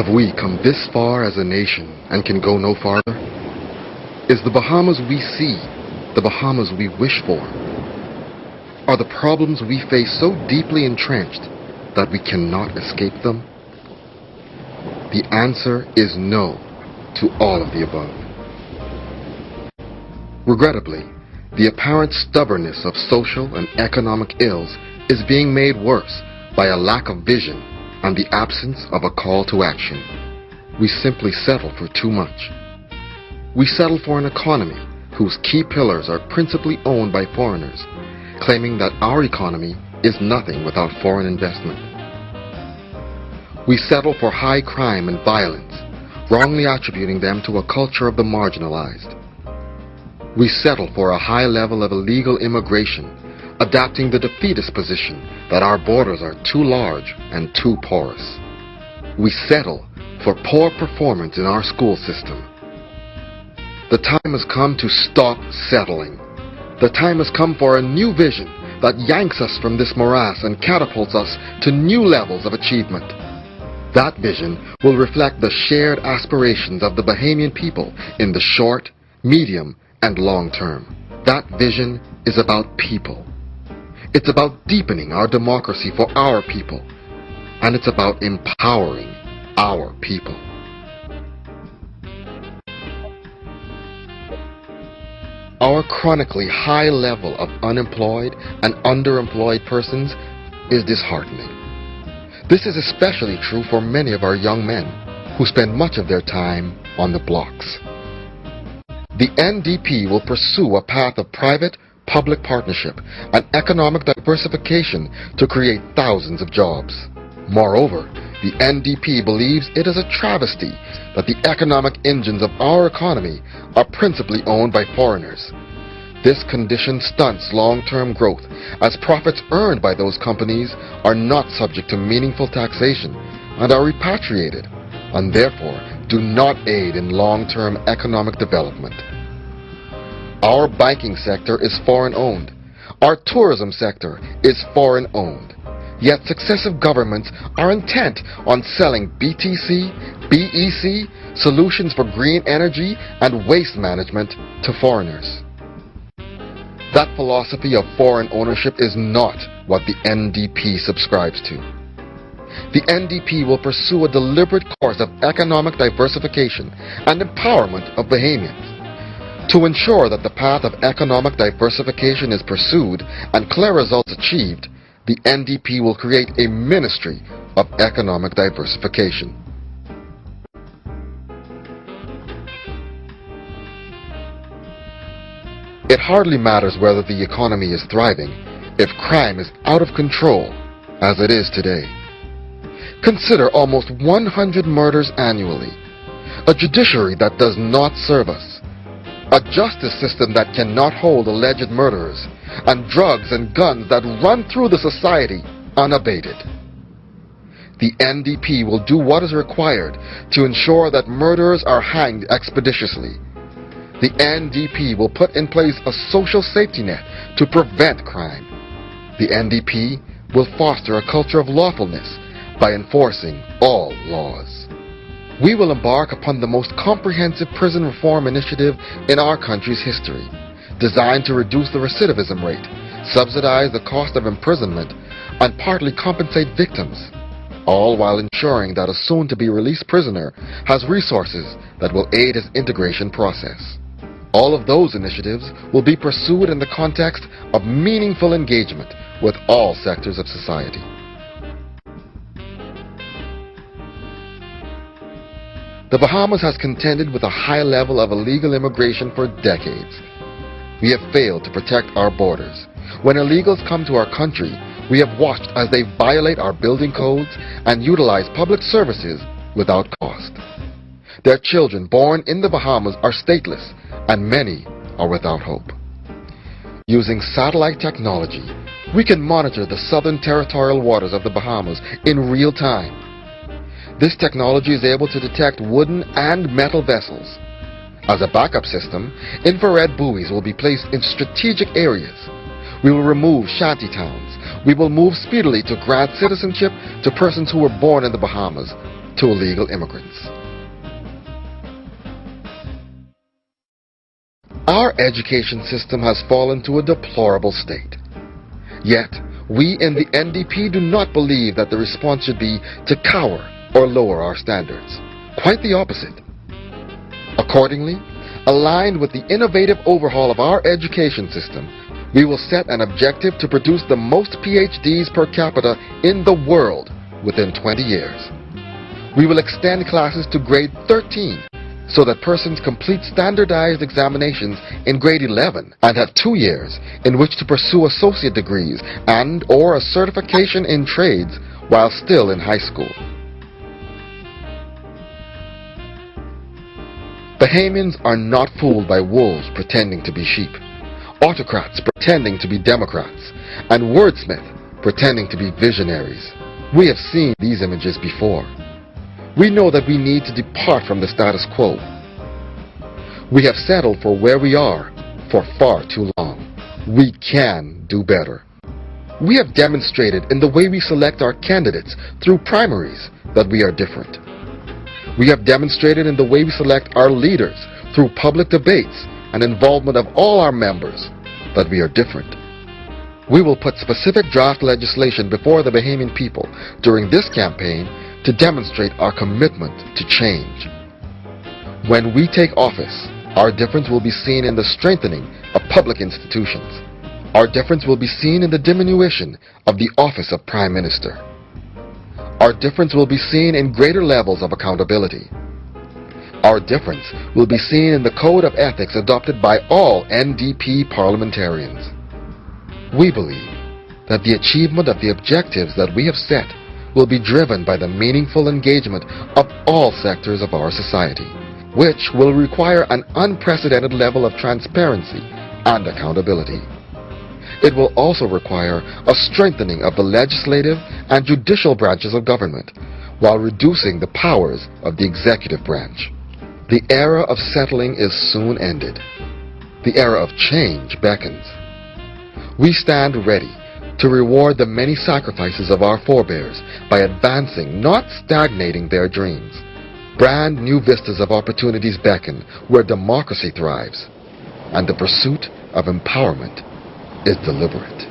Have we come this far as a nation and can go no farther? Is the Bahamas we see the Bahamas we wish for? Are the problems we face so deeply entrenched that we cannot escape them? The answer is no to all of the above. Regrettably, the apparent stubbornness of social and economic ills is being made worse by a lack of vision and the absence of a call to action. We simply settle for too much. We settle for an economy whose key pillars are principally owned by foreigners, claiming that our economy is nothing without foreign investment. We settle for high crime and violence, wrongly attributing them to a culture of the marginalized. We settle for a high level of illegal immigration, adapting the defeatist position that our borders are too large and too porous. We settle for poor performance in our school system. The time has come to stop settling. The time has come for a new vision that yanks us from this morass and catapults us to new levels of achievement. That vision will reflect the shared aspirations of the Bahamian people in the short, medium, and long term. That vision is about people. It's about deepening our democracy for our people, and it's about empowering our people. Our chronically high level of unemployed and underemployed persons is disheartening. This is especially true for many of our young men who spend much of their time on the blocks. The NDP will pursue a path of private-public partnership and economic diversification to create thousands of jobs. Moreover, the NDP believes it is a travesty that the economic engines of our economy are principally owned by foreigners. This condition stunts long-term growth, as profits earned by those companies are not subject to meaningful taxation and are repatriated, and therefore do not aid in long-term economic development. Our banking sector is foreign-owned. Our tourism sector is foreign-owned. Yet successive governments are intent on selling BTC, BEC, solutions for green energy, and waste management to foreigners. That philosophy of foreign ownership is not what the NDP subscribes to. The NDP will pursue a deliberate course of economic diversification and empowerment of Bahamians. To ensure that the path of economic diversification is pursued and clear results achieved, the NDP will create a Ministry of Economic Diversification. It hardly matters whether the economy is thriving if crime is out of control, as it is today. Consider almost 100 murders annually, a judiciary that does not serve us, a justice system that cannot hold alleged murderers, and drugs and guns that run through the society unabated. The NDP will do what is required to ensure that murderers are hanged expeditiously. The NDP will put in place a social safety net to prevent crime. The NDP will foster a culture of lawfulness by enforcing all laws. We will embark upon the most comprehensive prison reform initiative in our country's history, designed to reduce the recidivism rate, subsidize the cost of imprisonment, and partly compensate victims, all while ensuring that a soon-to-be-released prisoner has resources that will aid his integration process. All of those initiatives will be pursued in the context of meaningful engagement with all sectors of society. The Bahamas has contended with a high level of illegal immigration for decades. We have failed to protect our borders. When illegals come to our country, we have watched as they violate our building codes and utilize public services without cost. Their children born in the Bahamas are stateless, and many are without hope. Using satellite technology, we can monitor the southern territorial waters of the Bahamas in real time. This technology is able to detect wooden and metal vessels. As a backup system, infrared buoys will be placed in strategic areas. We will remove shanty towns. We will move speedily to grant citizenship to persons who were born in the Bahamas, to illegal immigrants. Our education system has fallen to a deplorable state. Yet, we in the NDP do not believe that the response should be to cower or lower our standards. Quite the opposite. Accordingly, aligned with the innovative overhaul of our education system, we will set an objective to produce the most PhDs per capita in the world within 20 years. We will extend classes to grade 13 so that persons complete standardized examinations in grade 11 and have 2 years in which to pursue associate degrees and/or a certification in trades while still in high school. Bahamians are not fooled by wolves pretending to be sheep, autocrats pretending to be democrats, and wordsmiths pretending to be visionaries. We have seen these images before. We know that we need to depart from the status quo. We have settled for where we are for far too long. We can do better. We have demonstrated in the way we select our candidates through primaries that we are different. We have demonstrated in the way we select our leaders through public debates and involvement of all our members that we are different. We will put specific draft legislation before the Bahamian people during this campaign to demonstrate our commitment to change. When we take office, our difference will be seen in the strengthening of public institutions. Our difference will be seen in the diminution of the office of Prime Minister. Our difference will be seen in greater levels of accountability. Our difference will be seen in the code of ethics adopted by all NDP parliamentarians. We believe that the achievement of the objectives that we have set will be driven by the meaningful engagement of all sectors of our society, which will require an unprecedented level of transparency and accountability. It will also require a strengthening of the legislative and judicial branches of government while reducing the powers of the executive branch. The era of settling is soon ended. The era of change beckons. We stand ready to reward the many sacrifices of our forebears by advancing, not stagnating their dreams. Brand new vistas of opportunities beckon where democracy thrives, and the pursuit of empowerment is deliberate.